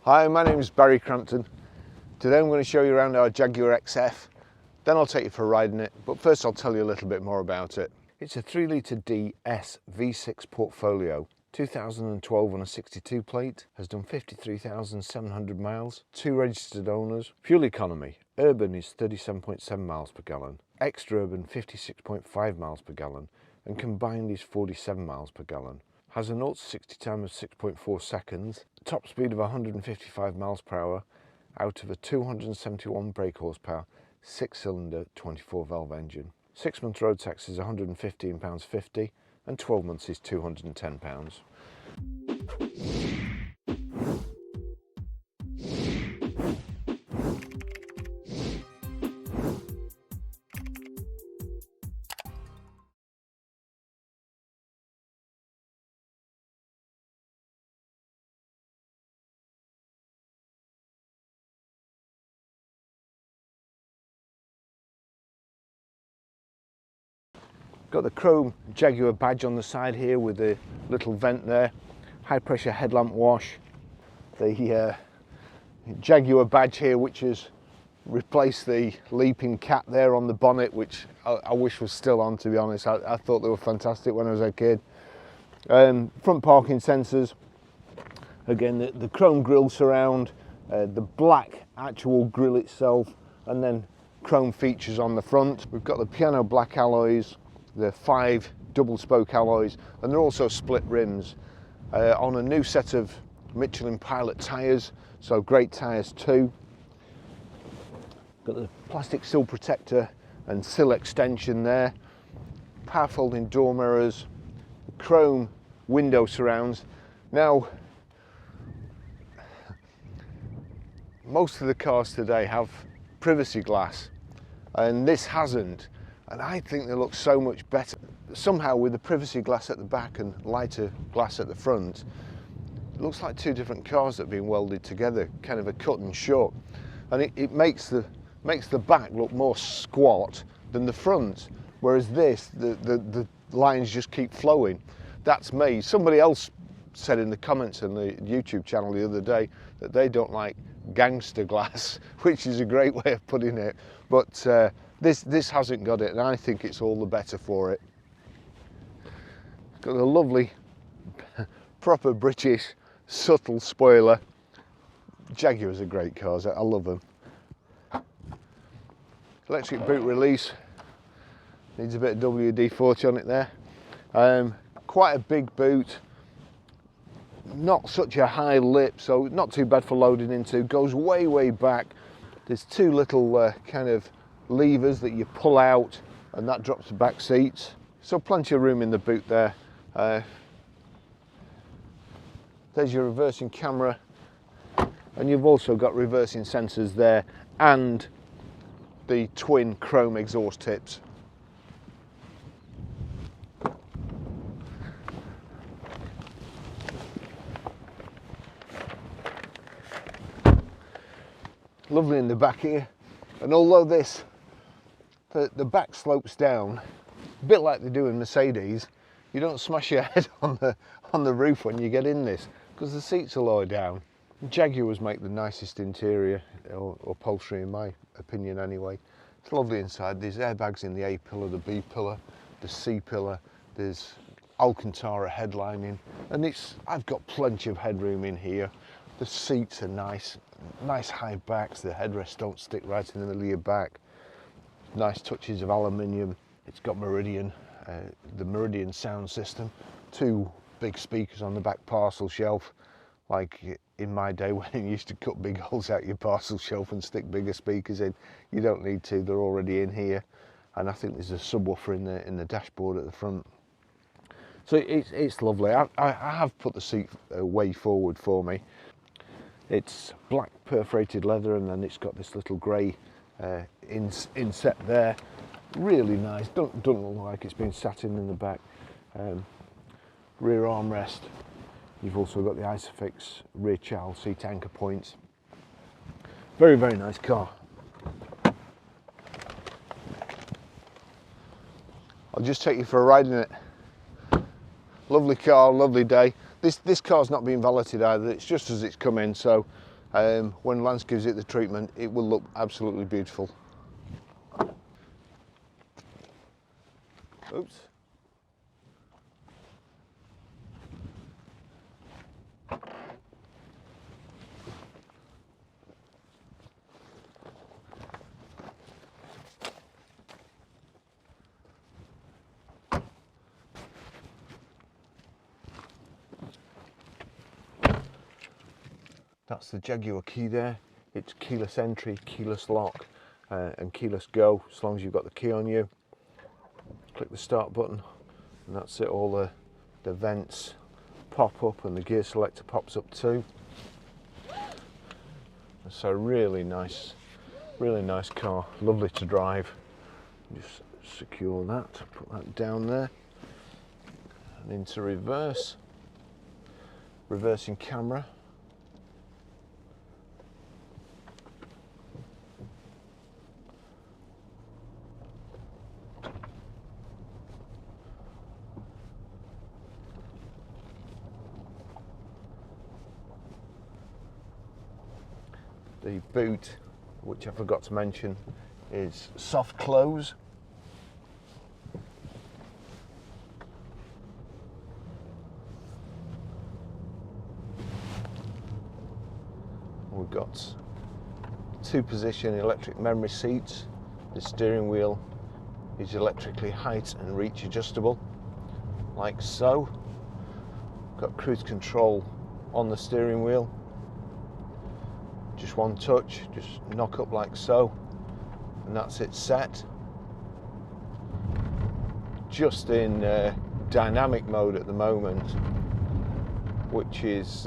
Hi, my name is Barry Crampton. Today I'm going to show you around our Jaguar XF, then I'll take you for a ride in it, but first I'll tell you a little bit more about it. It's a 3 litre DS V6 Portfolio, 2012 on a 62 plate, has done 53,700 miles, 2 registered owners. Fuel economy, urban is 37.7 miles per gallon, extra urban 56.5 miles per gallon, and combined is 47 miles per gallon. Has a 0 to 60 time of 6.4 seconds, top speed of 155 miles per hour, out of a 271 brake horsepower, 6-cylinder, 24-valve engine. 6 months road tax is £115.50 and 12 months is £210. Got the chrome Jaguar badge on the side here with the little vent there, high pressure headlamp wash, the Jaguar badge here which has replaced the leaping cat there on the bonnet, which I wish was still on, to be honest. I thought they were fantastic when I was a kid. Front parking sensors, again the chrome grille surround, the black actual grille itself, and then chrome features on the front. We've got the piano black alloys, the 5 double spoke alloys, and they're also split rims on a new set of Michelin Pilot tyres, so great tyres too. Got the plastic sill protector and sill extension there, power folding door mirrors, chrome window surrounds. Now, most of the cars today have privacy glass and this hasn't, and I think they look so much better. Somehow with the privacy glass at the back and lighter glass at the front, it looks like 2 different cars that have been welded together, kind of a cut and shut, and it makes the back look more squat than the front, whereas this, the lines just keep flowing. That's me. Somebody else said in the comments on the YouTube channel the other day that they don't like gangster glass, which is a great way of putting it, but this hasn't got it, and I think it's all the better for it. Got a lovely proper British subtle spoiler. Jaguars are great cars, I love them. Electric boot release, needs a bit of WD-40 on it there. Quite a big boot, not such a high lip, so not too bad for loading into. Goes way back. There's 2 little kind of levers that you pull out and that drops the back seats, so plenty of room in the boot there. There's your reversing camera, and you've also got reversing sensors there and the twin chrome exhaust tips. Lovely in the back here, and although the back slopes down a bit like they do in Mercedes, you don't smash your head on the roof when you get in this, because the seats are lower down. Jaguars make the nicest interior or upholstery in my opinion anyway. It's lovely inside. There's airbags in the A pillar, the B pillar, the C pillar, there's Alcantara headlining, and I've got plenty of headroom in here. The seats are nice high backs, the headrests don't stick right in the middle of your back. Nice touches of aluminium. It's got Meridian, the Meridian sound system, 2 big speakers on the back parcel shelf, like in my day when you used to cut big holes out your parcel shelf and stick bigger speakers in. You don't need to, they're already in here. And I think there's a subwoofer in the dashboard at the front. So it's lovely. I have put the seat way forward for me. It's black perforated leather, and then it's got this little grey inset there. Really nice. Don't look like it's been sat in the back. Rear armrest. You've also got the Isofix rear child seat anchor points. Very nice car. I'll just take you for a ride in it. Lovely car, lovely day. This car's not been valeted either, it's just as it's come in, so When Lance gives it the treatment, it will look absolutely beautiful. Oops. That's the Jaguar Key there. It's keyless entry, keyless lock, and keyless go, as long as you've got the key on you. Click the start button, and that's it. All the vents pop up, and the gear selector pops up too. So really nice car, lovely to drive. Just secure that, put that down there, and into reverse. Reversing camera. The boot, which I forgot to mention, is soft close. We've got 2-position electric memory seats. The steering wheel is electrically height and reach adjustable, like so. Got cruise control on the steering wheel. Just one touch, just knock up like so, and that's it set. Just in dynamic mode at the moment, which is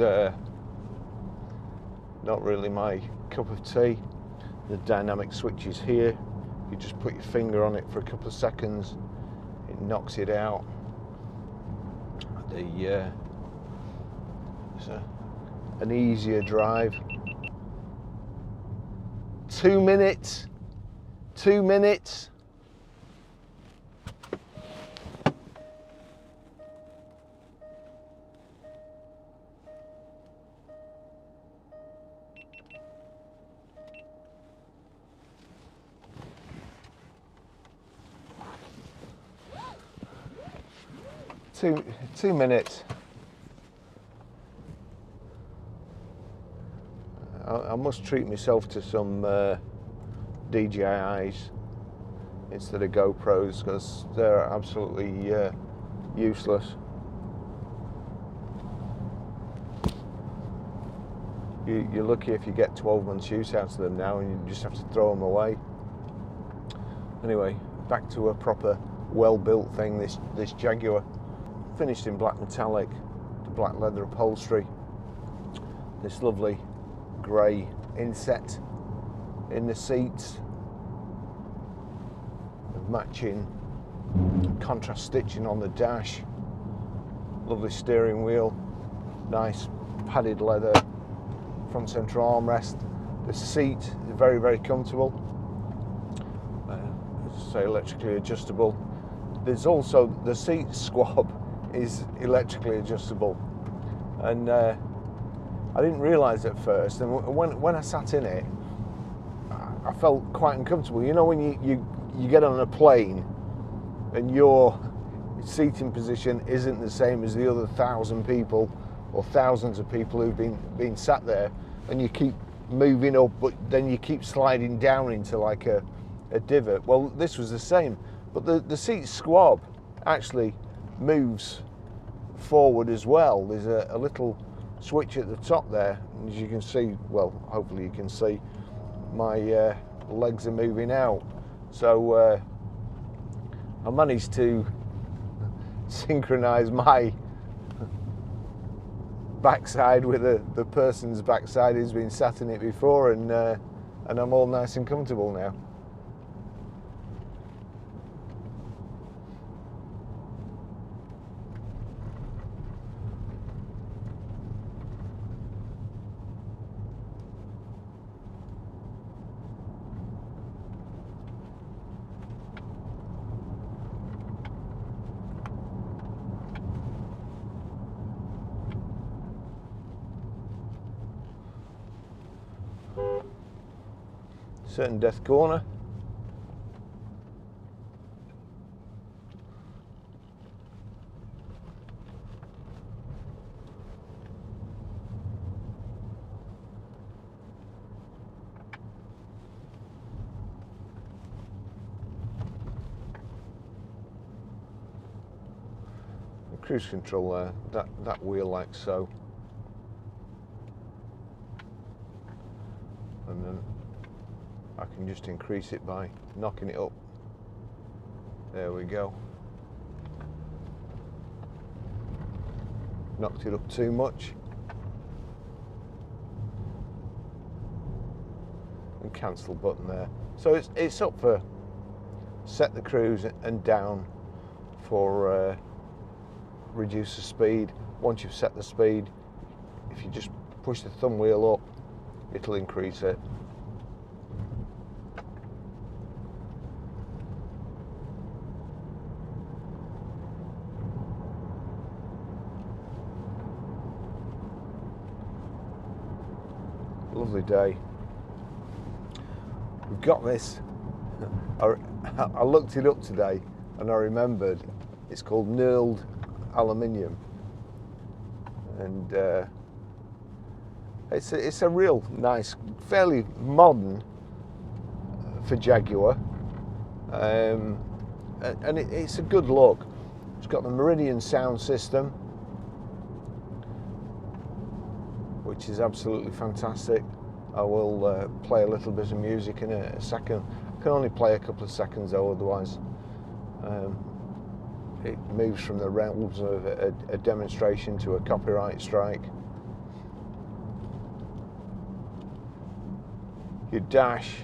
not really my cup of tea. The dynamic switch is here. You just put your finger on it for a couple of seconds, it knocks it out. It's an easier drive. 2 minutes. 2 minutes. Two minutes. I must treat myself to some DJIs instead of GoPros, because they're absolutely useless. You're lucky if you get 12 months use out of them now, and you just have to throw them away. Anyway, back to a proper well-built thing, this Jaguar. Finished in black metallic, the black leather upholstery, this lovely grey inset in the seats, matching contrast stitching on the dash, lovely steering wheel, nice padded leather front central armrest. The seat is very, very comfortable, as I say, electrically adjustable. There's also the seat squab is electrically adjustable, and I didn't realise at first, and when I sat in it, I felt quite uncomfortable. You know, when you get on a plane and your seating position isn't the same as the other 1,000 people or thousands of people who've been sat there, and you keep moving up, but then you keep sliding down into like a divot. Well, this was the same, but the seat squab actually moves forward as well. There's a little switch at the top there, and as you can see, well, hopefully you can see, my legs are moving out. So I managed to synchronize my backside with the person's backside who's been sat in it before, and I'm all nice and comfortable now. certain death corner. Cruise control there, that wheel like so, and then I can just increase it by knocking it up. There we go. Knocked it up too much. And cancel button there. So it's up for set the cruise and down for reduce the speed. Once you've set the speed, if you just push the thumb wheel up, it'll increase it. Lovely day. We've got this. I looked it up today and I remembered it's called knurled aluminium, and it's a real nice, fairly modern for Jaguar, and it's a good look. It's got the Meridian sound system, which is absolutely fantastic. I will play a little bit of music in a second. I can only play a couple of seconds though, otherwise it moves from the realms of a demonstration to a copyright strike. Your dash,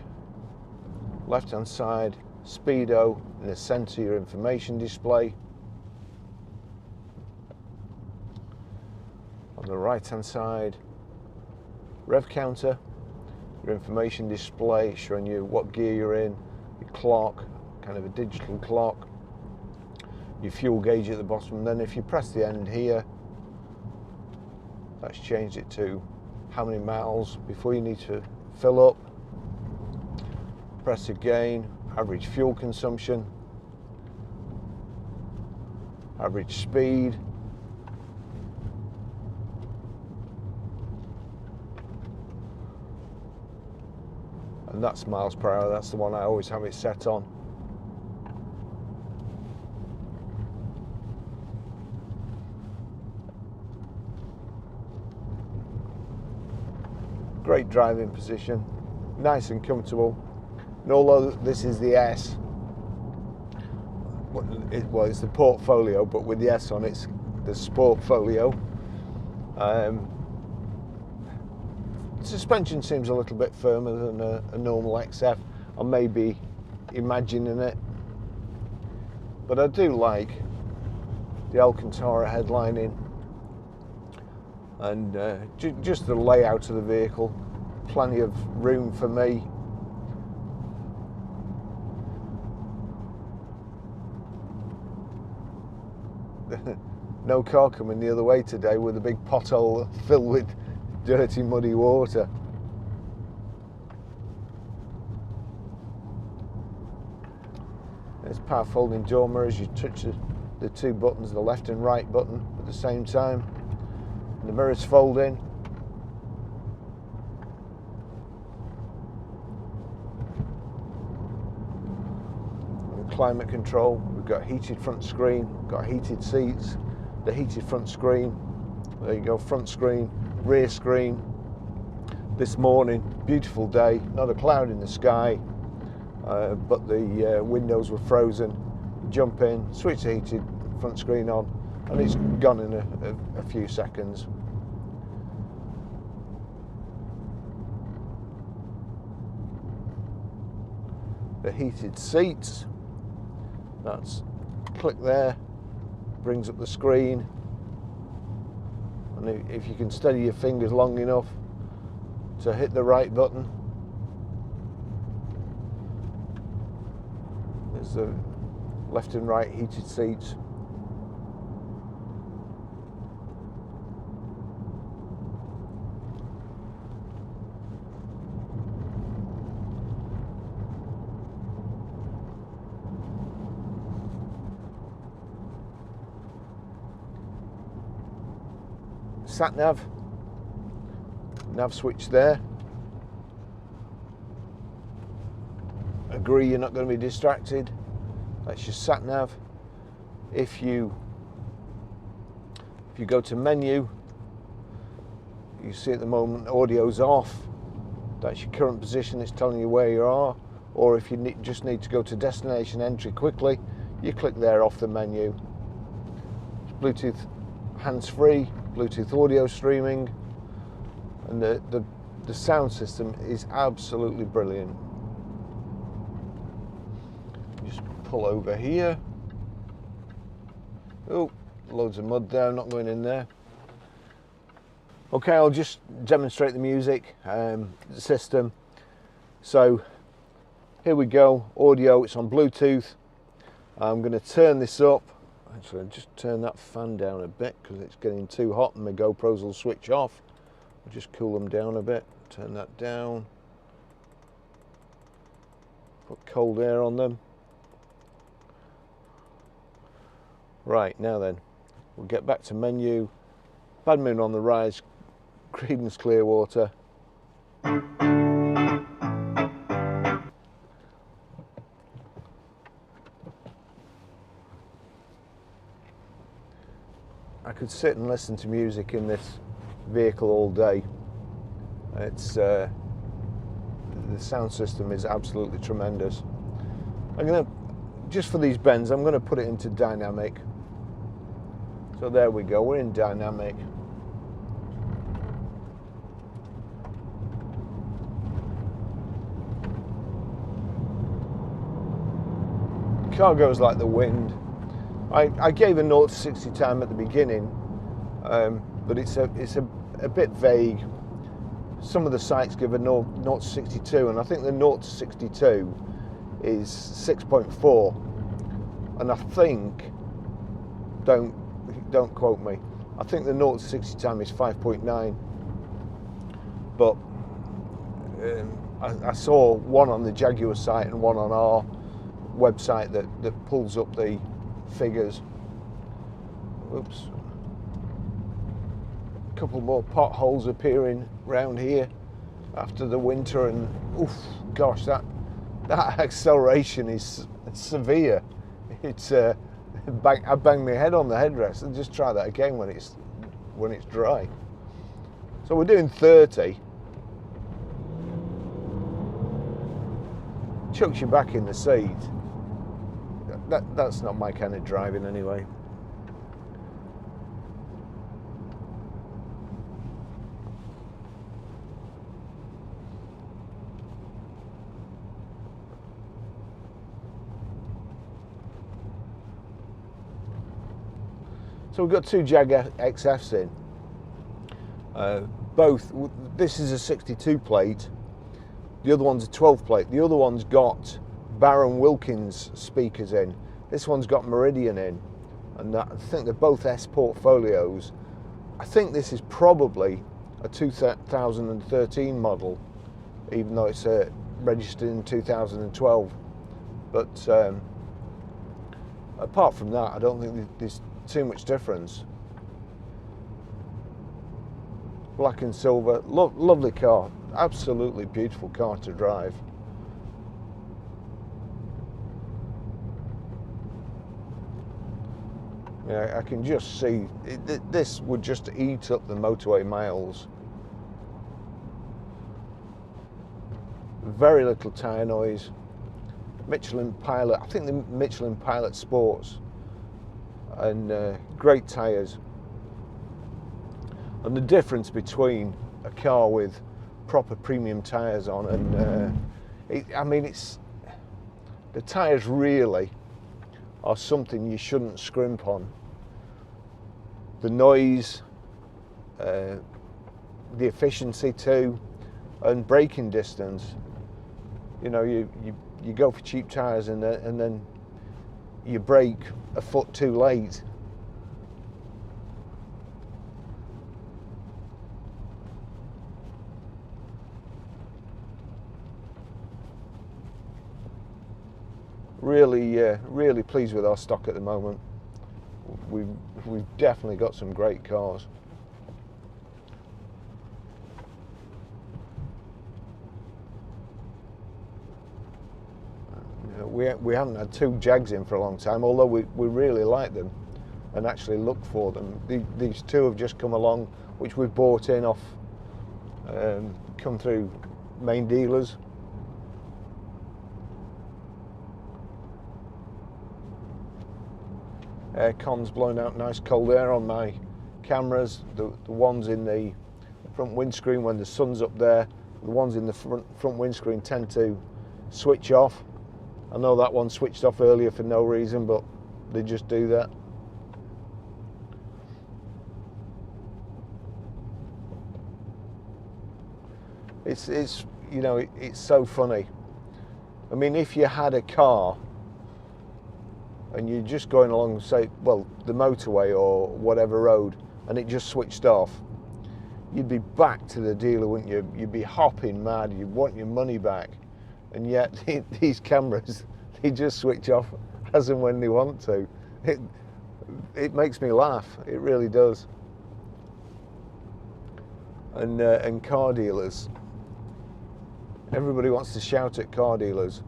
left hand side, speedo, in the centre your information display. On the right hand side, rev counter, your information display showing you what gear you're in, your clock, kind of a digital clock, your fuel gauge at the bottom, and then if you press the end here, that's changed it to how many miles before you need to fill up. Press again, average fuel consumption, average speed, and that's miles per hour. That's the one I always have it set on. Great driving position, nice and comfortable. And although this is the S, well, it's the Portfolio, but with the S on it's the Sportfolio. Suspension seems a little bit firmer than a normal XF. I may be imagining it, but I do like the Alcantara headlining and just the layout of the vehicle. Plenty of room for me. No car coming the other way today with a big pothole filled with dirty, muddy water. There's power folding door mirrors. You touch the two buttons, the left and right button at the same time. The mirrors fold in. And climate control. We've got heated front screen, we've got heated seats, the heated front screen. There you go, front screen, rear screen. This morning, beautiful day, not a cloud in the sky, but the windows were frozen. You jump in, switch the heated front screen on, and it's gone in a few seconds. The heated seats, that's click there, brings up the screen, and if you can steady your fingers long enough to hit the right button, there's the left and right heated seats. sat nav switch there. Agree you're not going to be distracted. That's your sat nav. If you go to menu, you see at the moment audio's off. That's your current position. It's telling you where you are. Or if you just need to go to destination entry quickly, you click there off the menu. It's Bluetooth hands-free, Bluetooth audio streaming, and the sound system is absolutely brilliant. Just pull over here. Oh, loads of mud there, I'm not going in there. Okay, I'll just demonstrate the music system. So here we go, audio, it's on Bluetooth. I'm going to turn this up. Actually, I'll just turn that fan down a bit because it's getting too hot and my GoPros will switch off. I'll just cool them down a bit, turn that down. Put cold air on them. Right, now then, we'll get back to menu. Bad Moon on the Rise, Creedence Clearwater. I could sit and listen to music in this vehicle all day. It's the sound system is absolutely tremendous. I'm going to, just for these bends, I'm going to put it into dynamic. So there we go, we're in dynamic. The car goes like the wind. I gave a 0 to 60 time at the beginning, but it's a bit vague. Some of the sites give a 0 to 62, and I think the 0 to 62 is 6.4, and I think, don't quote me, I think the 0 to 60 time is 5.9, but I saw one on the Jaguar site and one on our website that pulls up the figures. Oops. A couple more potholes appearing around here after the winter, and oof, gosh, that acceleration is severe. It's I banged my head on the headrest, and just try that again when it's dry. So we're doing 30. Chucks you back in the seat. That's not my kind of driving anyway. So we've got two Jaguar XFs in. Both, this is a 62 plate, the other one's a 12 plate. The other one's got Baron Wilkins speakers in. This one's got Meridian in, and I think they're both S portfolios. I think this is probably a 2013 model, even though it's registered in 2012. But apart from that, I don't think there's too much difference. Black and silver, lovely car, absolutely beautiful car to drive. Yeah, I can just see this would just eat up the motorway miles. Very little tyre noise. Michelin Pilot, I think the Michelin Pilot Sports, and great tyres. And the difference between a car with proper premium tyres on and I mean, it's the tyres really are something you shouldn't scrimp on. The noise, the efficiency too, and braking distance. You know, you go for cheap tyres and then you brake a foot too late. Really pleased with our stock at the moment. We've definitely got some great cars. we haven't had two Jags in for a long time, although we really like them and actually look for them. These two have just come along, which we've bought in off, come through main dealers. Aircon's blowing out nice cold air on my cameras. The ones in the front windscreen, when the sun's up there, the ones in the front windscreen tend to switch off. I know that one switched off earlier for no reason, but they just do that. It's you know, it's so funny. I mean, if you had a car and you're just going along, say, well, the motorway or whatever road, and it just switched off, you'd be back to the dealer, wouldn't you? You'd be hopping mad, you'd want your money back. And yet, these cameras, they just switch off as and when they want to. It makes me laugh, it really does. And car dealers, everybody wants to shout at car dealers.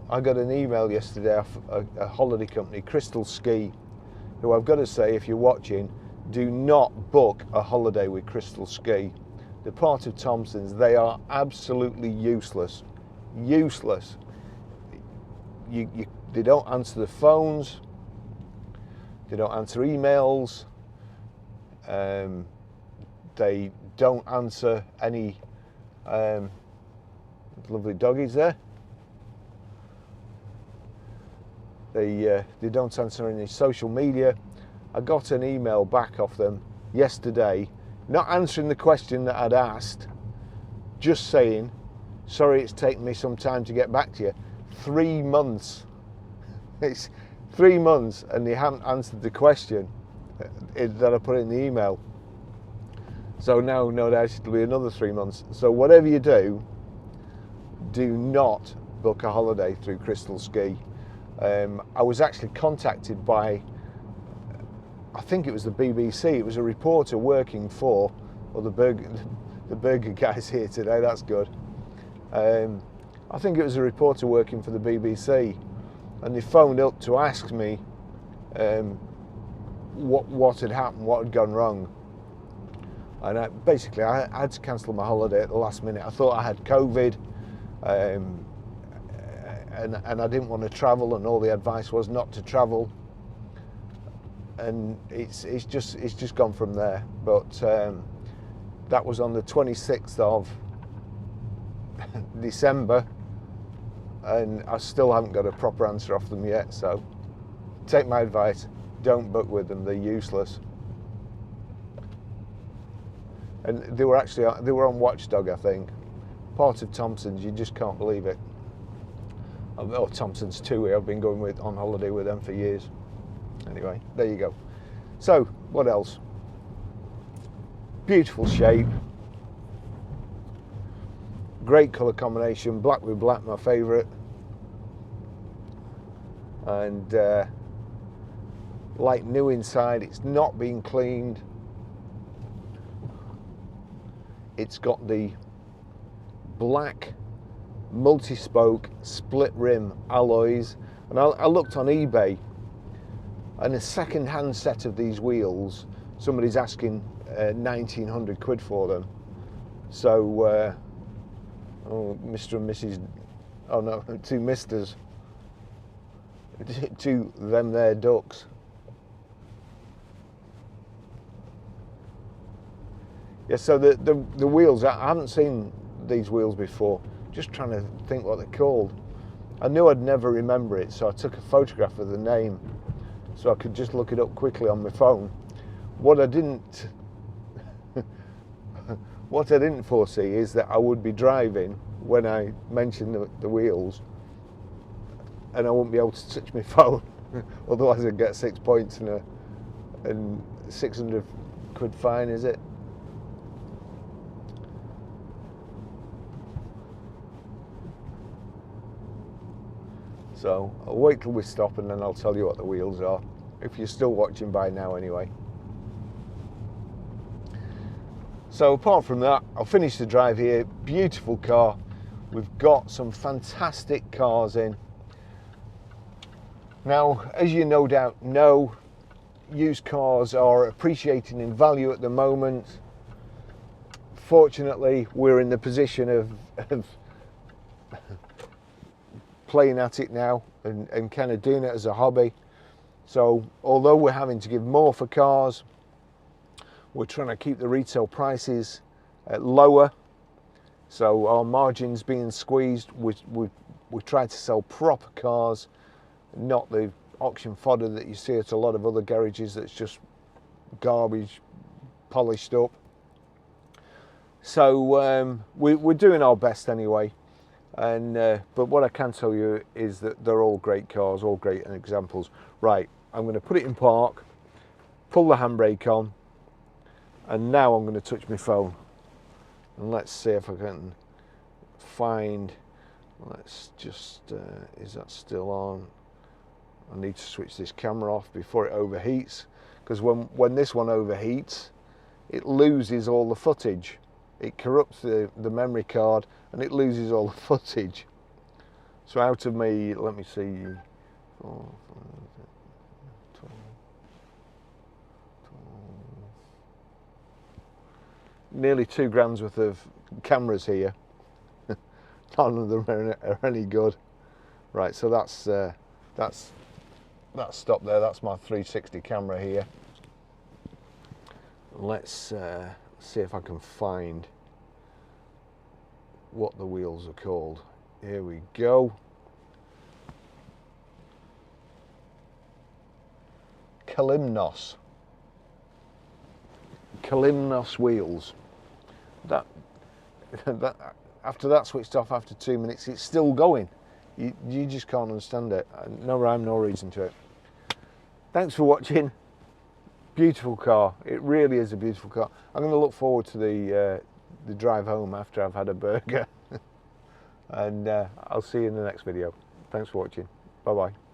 I got an email yesterday off a holiday company, Crystal Ski, who I've got to say, if you're watching, do not book a holiday with Crystal Ski. They're part of Thompson's. They are absolutely useless. Useless. They don't answer the phones. They don't answer emails. They don't answer any lovely doggies there. They don't answer any social media. I got an email back off them yesterday, not answering the question that I'd asked, just saying, sorry, it's taken me some time to get back to you. 3 months. It's 3 months and they haven't answered the question that I put in the email. So now, no doubt, it'll be another 3 months. So whatever you do not book a holiday through Crystal Ski. I was actually contacted by, I think it was the BBC. It was a reporter working for, or the burger guys here today, that's good. I think it was a reporter working for the BBC, and they phoned up to ask me what had happened, what had gone wrong. And I had to cancel my holiday at the last minute. I thought I had COVID, and I didn't want to travel, and all the advice was not to travel. And it's just gone from there. But that was on the 26th of December, and I still haven't got a proper answer off them yet. So take my advice, don't book with them, they're useless. And they were on Watchdog, I think, part of Thompson's. You just can't believe it. Oh, Thompson's too. I've been going on holiday with them for years. Anyway, there you go. So what else? Beautiful shape, great colour combination, black with black, my favourite, and like new inside. It's not been cleaned. It's got the black multi-spoke split rim alloys, and I looked on eBay, and a second-hand set of these wheels, somebody's asking 1,900 quid for them. So Mr. and Mrs. Oh no, two misters, to them there ducks. Yeah, so the wheels, I haven't seen these wheels before. Just trying to think what they're called. I knew I'd never remember it, so I took a photograph of the name so I could just look it up quickly on my phone. What I didn't foresee is that I would be driving when I mentioned the wheels, and I wouldn't be able to touch my phone. Otherwise I'd get 6 points and 600 quid fine, is it? So I'll wait till we stop and then I'll tell you what the wheels are, if you're still watching by now anyway. So apart from that, I'll finish the drive here. Beautiful car. We've got some fantastic cars in. Now, as you no doubt know, used cars are appreciating in value at the moment. Fortunately, we're in the position of playing at it now and kind of doing it as a hobby. So although we're having to give more for cars, we're trying to keep the retail prices lower. So our margins being squeezed, we try to sell proper cars, not the auction fodder that you see at a lot of other garages that's just garbage polished up. So we're doing our best anyway. And but what I can tell you is that they're all great cars, all great examples. Right, I'm going to put it in park, pull the handbrake on, and now I'm going to touch my phone. And let's see if I can find, let's just, is that still on? I need to switch this camera off before it overheats, because when this one overheats, it loses all the footage. It corrupts the memory card and it loses all the footage. So out of me, let me see, 4, 5, 12, nearly 2 grams worth of cameras here. None of them are any good. Right, so that's stopped there. That's my 360 camera here. Let's see if I can find what the wheels are called. Here we go. Kalimnos wheels. That after that switched off after 2 minutes, it's still going. You just can't understand it. No rhyme, no reason to it. Thanks for watching. Beautiful car. It really is a beautiful car. I'm going to look forward to the drive home after I've had a burger. And I'll see you in the next video. Thanks for watching. Bye bye.